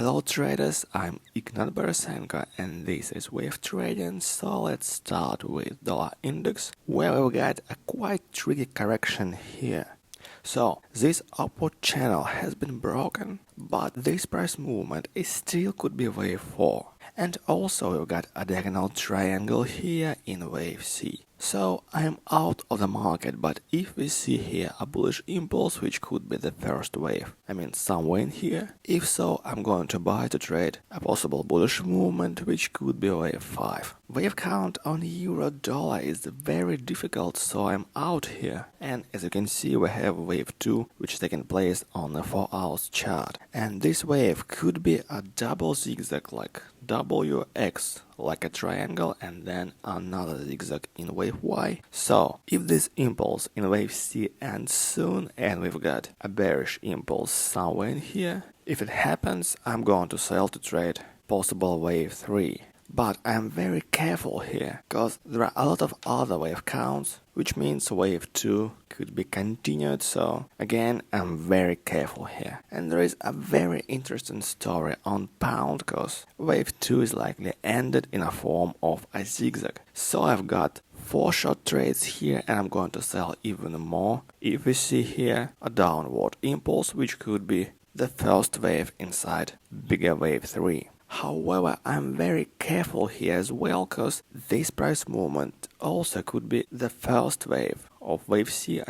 Hello traders, I'm Ignat Barasenko and this is WaveTrading. So let's start with dollar index, where we got a quite tricky correction here. So this upward channel has been broken, but this price movement is still could be wave 4. And also we've got a diagonal triangle here in wave C. So I'm out of the market, but if we see here a bullish impulse, which could be the first wave, somewhere in here, if so, I'm going to buy to trade a possible bullish movement, which could be wave 5. Wave count on euro dollar is very difficult, so I'm out here. And as you can see, we have wave 2, which is taking place on the 4 hours chart. And this wave could be a double zigzag like WX, like a triangle, and then another zigzag in wave Y. So if this impulse in wave C ends soon and we've got a bearish impulse somewhere in here, if it happens, I'm going to sell to trade possible wave 3. But I'm very careful here, because there are a lot of other wave counts, which means wave 2 could be continued, so again I'm very careful here. And there is a very interesting story on pound, because wave 2 is likely ended in a form of a zigzag. So I've got 4 short trades here and I'm going to sell even more if we see here a downward impulse, which could be the first wave inside bigger wave 3. However, I'm very careful here as well, because this price movement also could be the first wave of wave C,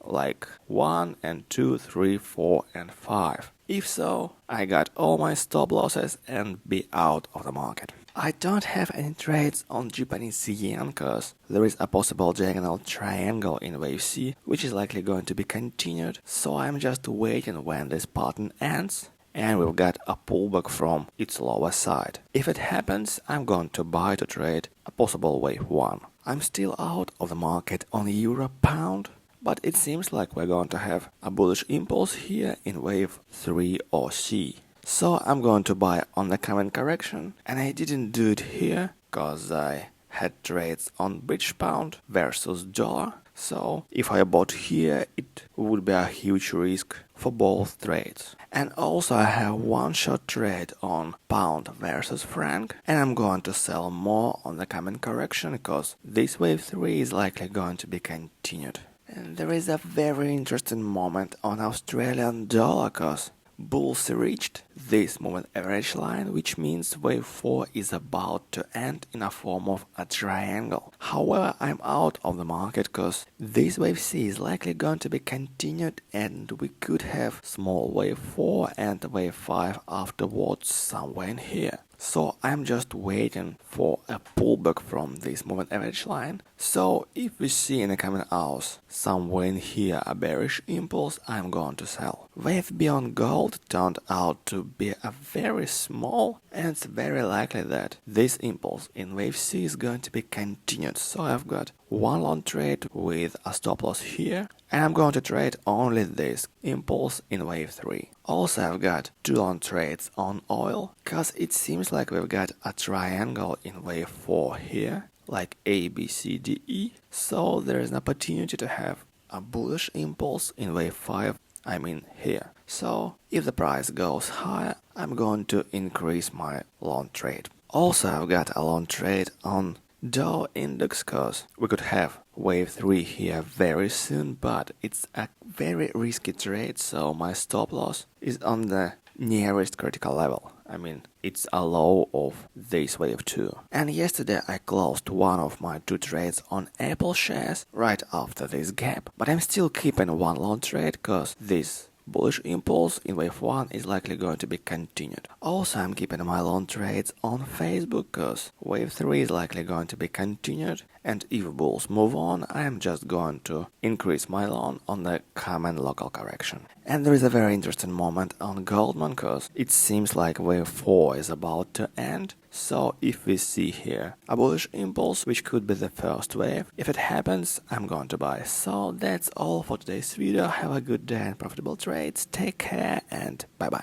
like 1 and 2, 3, 4 and 5. If so, I got all my stop losses and be out of the market. I don't have any trades on Japanese yen, because there is a possible diagonal triangle in wave C, which is likely going to be continued, so I'm just waiting when this pattern ends. And we've got a pullback from its lower side. If it happens, I'm going to buy to trade a possible wave 1. I'm still out of the market on euro pound, but it seems like we're going to have a bullish impulse here in wave 3 or C. So I'm going to buy on the coming correction, and I didn't do it here because I had trades on British pound versus dollar. So if I bought here, it would be a huge risk for both trades. And also I have one short trade on pound versus franc, and I'm going to sell more on the coming correction, because this wave 3 is likely going to be continued. And there is a very interesting moment on Australian dollar, because bulls reached this moving average line, which means wave 4 is about to end in a form of a triangle. However, I'm out of the market, because this wave C is likely going to be continued and we could have small wave 4 and wave 5 afterwards somewhere in here. So I'm just waiting for a pullback from this moving average line. So if we see in the coming hours somewhere in here a bearish impulse, I'm going to sell. Wave beyond gold turned out to be a very small, and it's very likely that this impulse in wave C is going to be continued. So I've got one long trade with a stop loss here, and I'm going to trade only this impulse in wave 3. Also I've got 2 long trades on oil, because it seems like we've got a triangle in wave 4 here, like A, B, C, D, E. So there is an opportunity to have a bullish impulse in wave 5, here. So if the price goes higher, I'm going to increase my long trade. Also I've got a long trade on Dow index, because we could have wave 3 here very soon, but it's a very risky trade, so my stop loss is on the nearest critical level. It's a low of this wave 2. And yesterday I closed one of my 2 trades on Apple shares right after this gap, but I'm still keeping one long trade, because this bullish impulse in wave 1 is likely going to be continued. Also I'm keeping my long trades on Facebook, because wave 3 is likely going to be continued, and if bulls move on, I am just going to increase my long on the common local correction. And there is a very interesting moment on Goldman, because it seems like wave 4 is about to end. So if we see here a bullish impulse, which could be the first wave, if it happens, I'm going to buy. So that's all for today's video. Have a good day and profitable trades. Take care and bye bye.